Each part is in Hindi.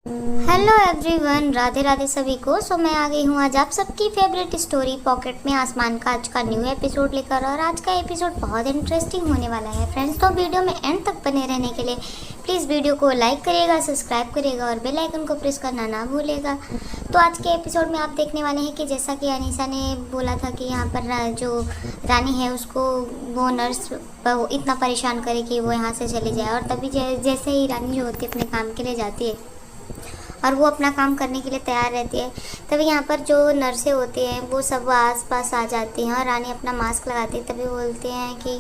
हेलो एवरीवन, राधे राधे सभी को। मैं आ गई हूँ आज आप सबकी फेवरेट स्टोरी पॉकेट में आसमान का आज का न्यू एपिसोड लेकर। और आज का एपिसोड बहुत इंटरेस्टिंग होने वाला है फ्रेंड्स। तो वीडियो में एंड तक बने रहने के लिए प्लीज़ वीडियो को लाइक करिएगा, सब्सक्राइब करिएगा और बेल आइकन को प्रेस करना ना भूलिएगा। तो आज के एपिसोड में आप देखने वाले हैं कि जैसा कि अनीसा ने बोला था कि यहाँ पर जो रानी है उसको वो नर्स इतना परेशान करे कि वो यहाँ से चली जाए। और तभी जैसे ही रानी जो होती है अपने काम के लिए जाती है और वो अपना काम करने के लिए तैयार रहती है, तभी यहाँ पर जो नर्सें होती हैं वो सब आस पास आ जाती हैं और रानी अपना मास्क लगाती है। तभी बोलते हैं कि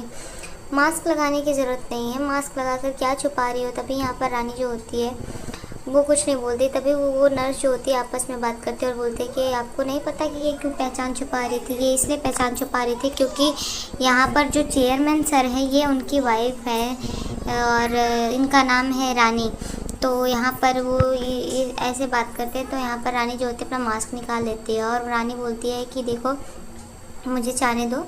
मास्क लगाने की ज़रूरत नहीं है, मास्क लगाकर क्या छुपा रही हो। तभी यहाँ पर रानी जो होती है वो कुछ नहीं बोलती। तभी वो नर्स जो होती है आपस में बात करते हैं और बोलते हैं कि आपको नहीं पता कि ये क्यों पहचान छुपा रही थी। ये इसलिए पहचान छुपा रही थी क्योंकि यहाँ पर जो चेयरमैन सर है ये उनकी वाइफ है और इनका नाम है रानी। तो यहाँ पर वो ये ऐसे बात करते हैं। तो यहाँ पर रानी जो होती है अपना मास्क निकाल लेती है और रानी बोलती है कि देखो मुझे जाने दो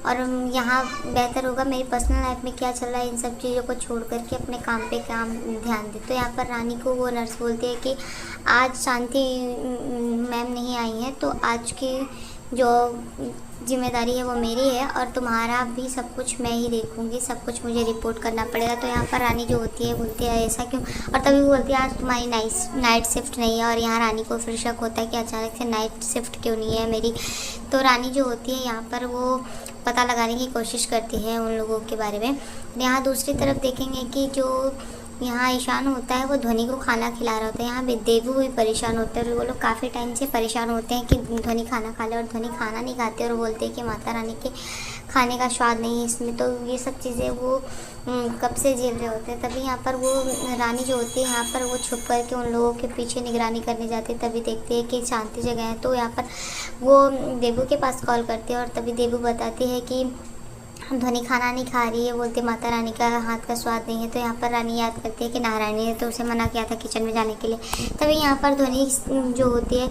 और यहाँ बेहतर होगा मेरी पर्सनल लाइफ में क्या चल रहा है इन सब चीज़ों को छोड़ करके अपने काम पे ध्यान दे। तो यहाँ पर रानी को वो नर्स बोलती है कि आज शांति मैम नहीं आई है तो आज की जो जिम्मेदारी है वो मेरी है और तुम्हारा भी सब कुछ मैं ही देखूंगी, सब कुछ मुझे रिपोर्ट करना पड़ेगा। तो यहाँ पर रानी जो होती है बोलती है ऐसा क्यों। और तभी वो बोलती है आज तुम्हारी नाइट शिफ्ट नहीं है। और यहाँ रानी को फिर शक होता है कि अचानक से नाइट शिफ्ट क्यों नहीं है मेरी। तो रानी जो होती है यहाँ पर वो पता लगाने की कोशिश करती है उन लोगों के बारे में। यहाँ दूसरी तरफ देखेंगे कि जो यहाँ ईशान होता है वो ध्वनि को खाना खिला रहा होता है। यहाँ देवू भी परेशान होते हैं और वो लोग काफ़ी टाइम से परेशान होते हैं कि ध्वनि खाना खा ले और ध्वनि खाना नहीं खाते और बोलते हैं कि माता रानी के खाने का स्वाद नहीं है इसमें। तो ये सब चीज़ें वो कब से झेल रहे होते हैं। तभी यहाँ पर वो रानी जो होती है यहाँ पर वो छुप करके उन लोगों के पीछे निगरानी करने जाती है। तभी देखते हैं कि शांति जगह है। तो यहाँ पर वो देवू के पास कॉल करती है और तभी देवू बताती है कि ध्वनि खाना नहीं खा रही है, बोलते माता रानी का हाथ का स्वाद नहीं है। तो यहाँ पर रानी याद करती है कि नारायणी ने तो उसे मना किया था किचन में जाने के लिए। तभी यहाँ पर ध्वनि जो होती है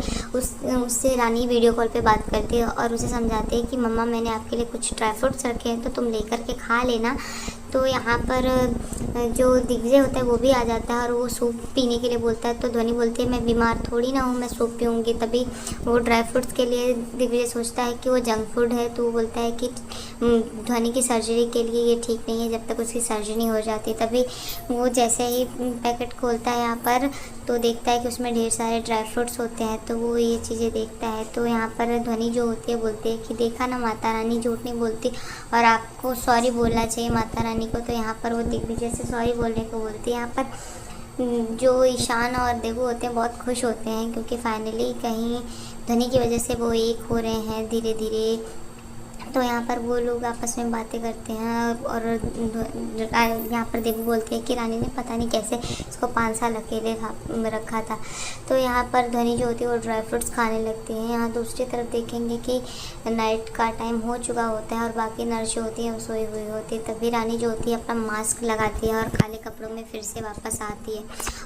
उससे रानी वीडियो कॉल पे बात करती है और उसे समझाती है कि मम्मा मैंने आपके लिए कुछ ड्राई फ्रूट्स रखे हैं तो तुम लेकर के खा लेना। तो यहाँ पर जो दिग्विजय होता है वो भी आ जाता है और वो सूप पीने के लिए बोलता है। तो ध्वनि बोलती है मैं बीमार थोड़ी ना हूँ, मैं सूप पीऊँगी। तभी वो ड्राई फ्रूट्स के लिए दिग्विजय सोचता है कि वो जंक फूड है। तो वो बोलता है कि ध्वनि की सर्जरी के लिए ये ठीक नहीं है जब तक उसकी सर्जरी हो जाती। तभी वो जैसे ही पैकेट खोलता है यहाँ पर तो देखता है कि उसमें ढेर सारे ड्राई फ्रूट्स होते हैं। तो वो ये चीज़ें देखता है। तो यहाँ पर ध्वनि जो होती है बोलती है कि देखा ना माता रानी झूठ नहीं बोलती और आपको सॉरी बोलना चाहिए माता रानी को। तो यहाँ पर वो दिग्विजय से सॉरी बोलने को बोलती है। यहाँ पर जो ईशान और देवू होते हैं बहुत खुश होते हैं क्योंकि फाइनली कहीं ध्वनि की वजह से वो एक हो रहे हैं धीरे धीरे। तो यहाँ पर वो लोग आपस में बातें करते हैं और यहाँ पर देवी बोलती है कि रानी ने पता नहीं कैसे इसको 5 साल अकेले रखा था। तो यहाँ पर ध्वनि जो होती है वो ड्राई फ्रूट्स खाने लगती हैं। यहाँ दूसरी तरफ देखेंगे कि नाइट का टाइम हो चुका होता है और बाकी नर्स जो होती है वो सोई हुई होती है। तभी रानी जो होती है अपना मास्क लगाती है और काले कपड़ों में फिर से वापस आती है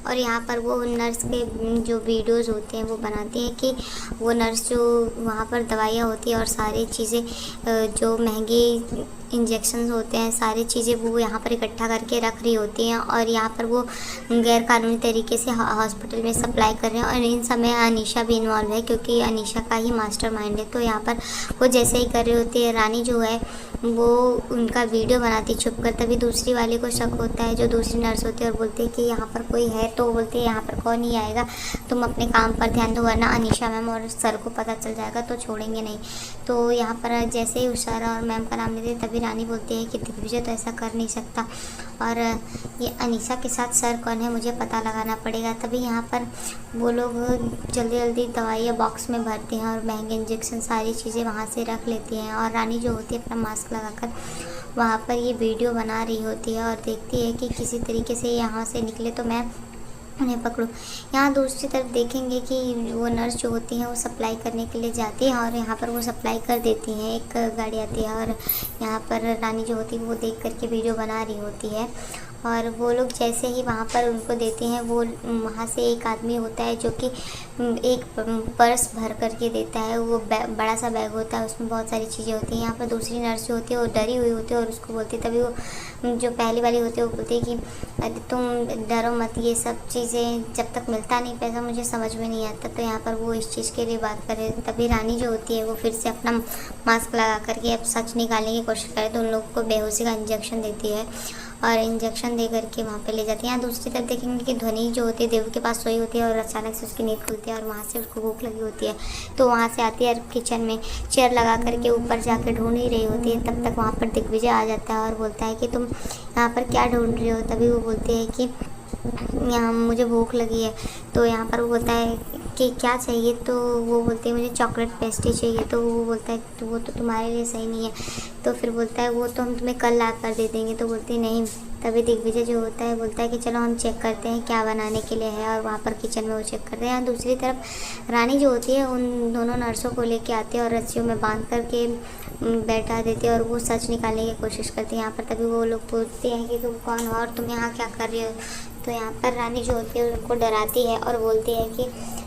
और यहाँ पर वो नर्स के जो वीडियोज़ होते हैं वो बनाती है कि वो नर्स जो वहाँ पर दवाइयाँ होती है और सारी चीज़ें जो महंगे इंजेक्शंस होते हैं सारी चीज़ें वो यहाँ पर इकट्ठा करके रख रही होती हैं और यहाँ पर वो गैर कानूनी तरीके से हॉस्पिटल में सप्लाई कर रहे हैं। और इन समय अनीशा भी इन्वॉल्व है क्योंकि अनीशा का ही मास्टरमाइंड है। तो यहाँ पर वो जैसे ही कर रही होती है रानी जो है वो उनका वीडियो बनाती छुप कर। तभी दूसरी वाले को शक होता है जो दूसरी नर्स होती है और बोलती है कि यहाँ पर कोई है। तो बोलती है यहाँ पर कौन नहीं आएगा, तुम अपने काम पर ध्यान दो वरना अनीशा मैम और सर को पता चल जाएगा तो छोड़ेंगे नहीं। तो यहाँ पर जैसे ही उषारा और मैम का नाम लेते तभी रानी बोलती है कि दिग्विजय तो ऐसा कर नहीं सकता और ये अनीशा के साथ सर कौन है मुझे पता लगाना पड़ेगा। तभी यहाँ पर वो लोग जल्दी जल्दी दवाइयाँ बॉक्स में भरते हैं और महंगे इंजेक्शन सारी चीज़ें वहाँ से रख लेती हैं और रानी जो होती है अपना मास्क लगाकर वहाँ पर ये वीडियो बना रही होती है और देखती है कि किसी तरीके से यहाँ से निकले तो मैं उन्हें पकड़ूँ। यहाँ दूसरी तरफ देखेंगे कि वो नर्स जो होती हैं वो सप्लाई करने के लिए जाती हैं और यहाँ पर वो सप्लाई कर देती हैं। एक गाड़ी आती है और यहाँ पर रानी जो होती है वो देख करके वीडियो बना रही होती है और वो लोग जैसे ही वहाँ पर उनको देते हैं, वो वहाँ से एक आदमी होता है जो कि एक पर्स भर करके देता है। वो बड़ा सा बैग होता है, उसमें बहुत सारी चीज़ें होती हैं। यहाँ पर दूसरी नर्स जो होती है वो डरी हुई होती है और उसको बोलती है, तभी वो जो पहली वाली होती है वो बोलती है कि अरे तुम डरो मत, ये सब चीज़ें जब तक मिलता नहीं पैसा मुझे समझ में नहीं आता। तो यहाँ पर वो इस चीज़ के लिए बात करे, तभी रानी जो होती है वो फिर से अपना मास्क लगा करके अब सच निकालने की कोशिश करे, तो उन लोगों को बेहोशी का इंजेक्शन देती है और इंजेक्शन दे करके वहाँ पे ले जाती है। यहाँ दूसरी तरफ देखेंगे कि ध्वनि जो होती है देव के पास सोई होती है और अचानक से उसकी नींद खुलती है और वहाँ से उसको भूख लगी होती है, तो वहाँ से आती है और किचन में चेयर लगा करके ऊपर जाकर ढूंढ ही रही होती है। तब तक वहाँ पर दिग्विजय आ जाता है और बोलता है कि तुम यहाँ पर क्या ढूंढ रही हो। तभी वो बोलती है कि यहाँ मुझे भूख लगी है। तो यहाँ पर वो बोलता है कि क्या चाहिए, तो वो बोलते हैं मुझे चॉकलेट पेस्ट्री चाहिए। तो वो बोलता है तो वो तो तुम्हारे लिए सही नहीं है। तो फिर बोलता है वो तो हम तुम्हें कल ला कर दे देंगे। तो बोलती नहीं। तभी दिग्विजय जो होता है बोलता है कि चलो हम चेक करते हैं क्या बनाने के लिए है, और वहाँ पर किचन में वो चेक करते हैं। दूसरी तरफ रानी जो होती है उन दोनों नर्सों को लेके आती है और रस्सियों में बांध करके बैठा देती है और वो सच निकालने की कोशिश करती है। यहाँ पर तभी वो लोग पूछते हैं कि तुम कौन हो और तुम यहाँ क्या कर रही हो। तो यहाँ पर रानी जो होती है उनको डराती है और बोलती है कि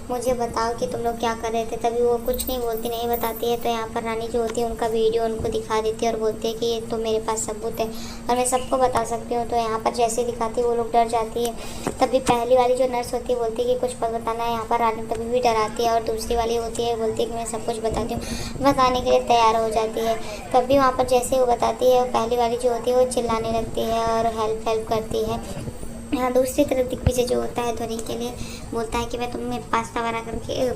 मुझे बताओ कि तुम लोग क्या कर रहे थे। तभी वो कुछ नहीं बोलती, नहीं बताती है। तो यहाँ पर रानी जो होती है उनका वीडियो उनको दिखा देती है और बोलती है कि ये तो मेरे पास सबूत है और मैं सबको बता सकती हूँ। तो यहाँ पर जैसे दिखाती है वो लोग डर जाती है। तभी पहली वाली जो नर्स होती है बोलती है कि कुछ पता बताना है। यहाँ पर रानी तभी भी डराती है और दूसरी वाली होती है बोलती है कि मैं सब कुछ बताती हूँ, बताने के लिए तैयार हो जाती है। तभी वहाँ पर जैसे वो बताती है पहली वाली जो होती है वो चिल्लाने लगती है और हेल्प करती है। यहाँ दूसरी तरफ दिग्विजय जो होता है ध्वनि के लिए बोलता है कि मैं तुम्हें पास्ता बना करके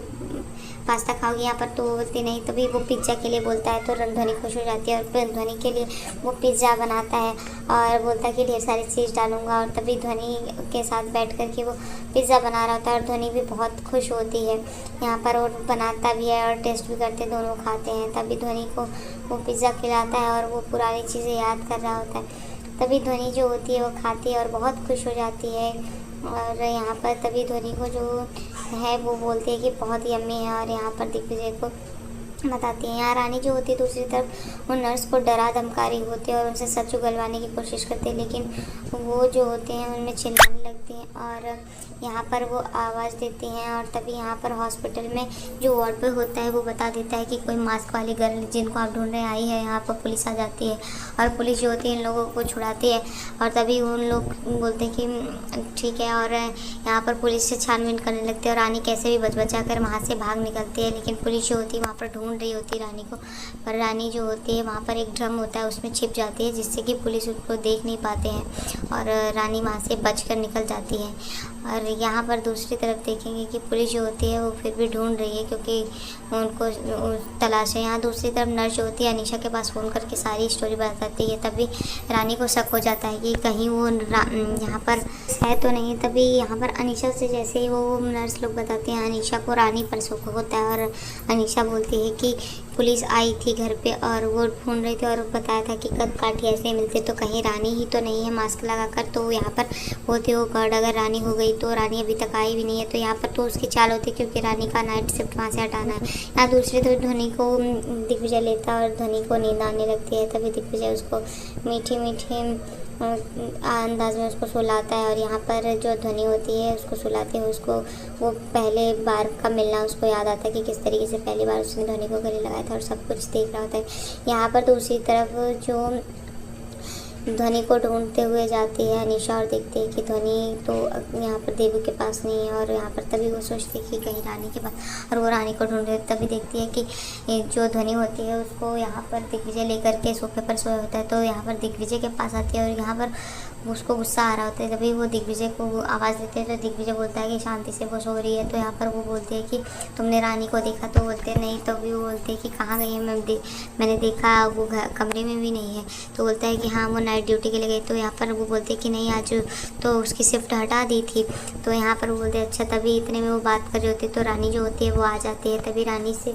पास्ता खाओगी यहाँ पर। तो वो बोलती नहीं। तभी वो पिज़्ज़ा के लिए बोलता है तो ध्वनि खुश हो जाती है और फिर ध्वनि के लिए वो पिज़्ज़ा बनाता है और बोलता है कि ढेर सारी चीज़ डालूंगा। और तभी ध्वनि के साथ बैठ कर के वो पिज़्ज़ा बना रहा होता है और ध्वनि भी बहुत खुश होती है। यहाँ पर वो बनाता भी है और टेस्ट भी करते, दोनों खाते हैं। तभी ध्वनि को वो पिज़्ज़ा खिलाता है और वो पुरानी चीज़ें याद कर रहा होता है। तभी ध्वनि जो होती है वो खाती है और बहुत खुश हो जाती है। और यहाँ पर तभी ध्वनि को जो है वो बोलती है कि बहुत यम्मी है और यहाँ पर दिग्विजय को बताती है। यहाँ रानी जो होती है दूसरी तरफ वो नर्स को डरा धमका रही होती है और उनसे सच उगलवाने की कोशिश करती है, लेकिन वो जो होते हैं उनमें चिल्लाने लगती हैं और यहाँ पर वो आवाज़ देती हैं। और तभी यहाँ पर हॉस्पिटल में जो वार्ड पे होता है वो बता देता है कि कोई मास्क वाली गर्ल जिनको आप ढूंढ रहे आई है। यहाँ पर पुलिस आ जाती है और पुलिस जो होती है इन लोगों को छुड़ाती है और तभी उन लोग बोलते हैं कि ठीक है। और यहाँ पर पुलिस से छानबीन करने लगती है और रानी कैसे भी बचा कर वहाँ से भाग निकलती है, लेकिन पुलिस जो होती है वहाँ पर ढूंढ रही होती है रानी को। पर रानी जो होती है वहाँ पर एक ड्रम होता है उसमें छिप जाती है जिससे कि पुलिस उसको देख नहीं पाते हैं और रानी वहाँ से बचकर निकल जाती है। और यहाँ पर दूसरी तरफ देखेंगे कि पुलिस जो होती है वो फिर भी ढूंढ रही है क्योंकि उनको तलाश है। यहाँ दूसरी तरफ नर्स जो होती है अनीशा के पास फ़ोन करके सारी स्टोरी बताती है। तभी रानी को शक हो जाता है कि कहीं वो यहाँ पर है तो नहीं। तभी यहाँ पर अनीशा से जैसे ही वो नर्स लोग बताते हैं अनीशा को रानी पर शक होता है और अनीशा बोलती है कि पुलिस आई थी घर पे और वो ढूंढ रही थी और बताया था कि कद काठी ऐसे मिलते, तो कहीं रानी ही तो नहीं है मास्क लगाकर। तो यहाँ पर होते वो गर्ड अगर रानी हो गई तो रानी अभी तक आई भी नहीं है, तो यहाँ पर तो उसकी चाल होती है क्योंकि रानी का नाइट शिफ्ट वहाँ से हटाना है। यहाँ दूसरी तरफ ध्वनि को दिग्विजय लेता है और ध्वनि को नींद आने लगती है। तभी दिग्विजय उसको मीठी मीठी अंदाज में उसको सुलाता है और यहाँ पर जो ध्वनि होती है उसको सुलाते हुए उसको वो पहले बार का मिलना उसको याद आता है कि किस तरीके से पहली बार उसने ध्वनि को गले लगाया था और सब कुछ देख रहा होता है। यहाँ पर दूसरी तरफ जो ध्वनि को ढूंढते हुए जाती है अनीशा और देखती है कि ध्वनि तो यहाँ पर देवी के पास नहीं है। और यहाँ पर तभी वो सोचती है कि कहीं रानी के पास, और वो रानी को ढूंढ रही है। तभी देखती है कि जो ध्वनि होती है उसको यहाँ पर दिग्विजय लेकर के सोफे पर सोया होता है, तो यहाँ पर दिग्विजय के पास आती है और यहाँ पर उसको गुस्सा आ रहा होता है। तभी वो दिग्विजय को आवाज़ देते हैं तो दिग्विजय बोलता है कि शांति से वो सो रही है। तो यहाँ पर वो बोलती है कि तुमने रानी को देखा, तो बोलते नहीं। तो भी वो बोलते हैं कि कहाँ गई है, मैंने देखा वो कमरे में भी नहीं है। तो बोलता है कि हाँ वो नाइट ड्यूटी के लिए गई। तो यहाँ पर वो बोलते हैं कि नहीं आज तो उसकी शिफ्ट हटा दी थी। तो यहाँ पर वो बोलते हैं अच्छा। तभी इतने में वो बात कर रही होती है तो रानी जो होती है वो आ जाती है। तभी रानी से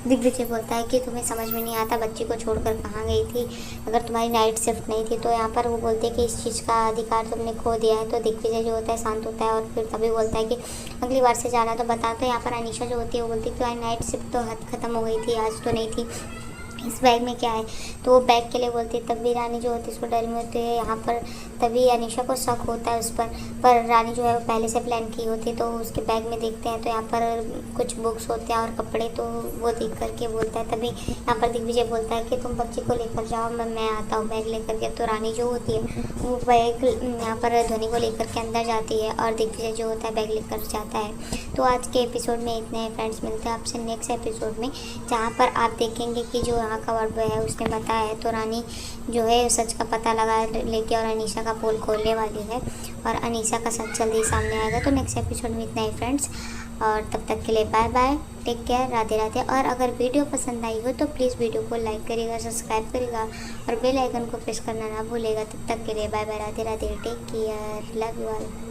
दिग्विजय बोलता है कि तुम्हें समझ में नहीं आता बच्ची को छोड़कर कहाँ गई थी अगर तुम्हारी नाइट शिफ्ट नहीं थी। तो यहाँ पर वो बोलते हैं कि इस चीज़ का अधिकार तुमने खो दिया है। तो दिग्विजय जो होता है शांत होता है और फिर तभी बोलता है कि अगली बार से जाना तो बता। तो यहाँ पर अनीशा जो होती है वो बोलती है कि नाइट शिफ्ट तो खत्म हो गई थी, आज तो नहीं थी। इस बैग में क्या है। तो वो बैग के लिए बोलती है। तब भी रानी जो होती है उसको डरी में होती है। यहाँ पर तभी अनीशा को शक होता है उस पर रानी जो है वो पहले से प्लान की होती है। तो उसके बैग में देखते हैं तो यहाँ पर कुछ बुक्स होते हैं और कपड़े। तो वो देख करके बोलता है, तभी यहाँ पर दिग्विजय बोलता है कि तुम बच्चे को लेकर जाओ, मैं आता हूँ बैग लेकर के। तो रानी जो होती है वो बैग यहाँ पर ध्वनि को लेकर के अंदर जाती है और दिग्विजय जो होता है बैग लेकर जाता है। तो आज के एपिसोड में इतने हैं फ्रेंड्स, मिलते हैं आपसे नेक्स्ट एपिसोड में, जहाँ पर आप देखेंगे कि जो यहाँ का वर्ड बॉय है उसने बताया है। तो रानी जो है सच का पता लगा लेके और अनीशा का पोल खोलने वाली है और अनीशा का सच जल्दी सामने आएगा। तो नेक्स्ट एपिसोड में इतना ही फ्रेंड्स, और तब तक के लिए bye bye, take care, Radhe Radhe. और अगर वीडियो पसंद आई हो तो प्लीज़ वीडियो को लाइक करिएगा, सब्सक्राइब करिएगा और बेल आइकन को प्रेस करना ना भूलेगा। तब तक के लिए bye bye, Radhe Radhe, take care, love you all.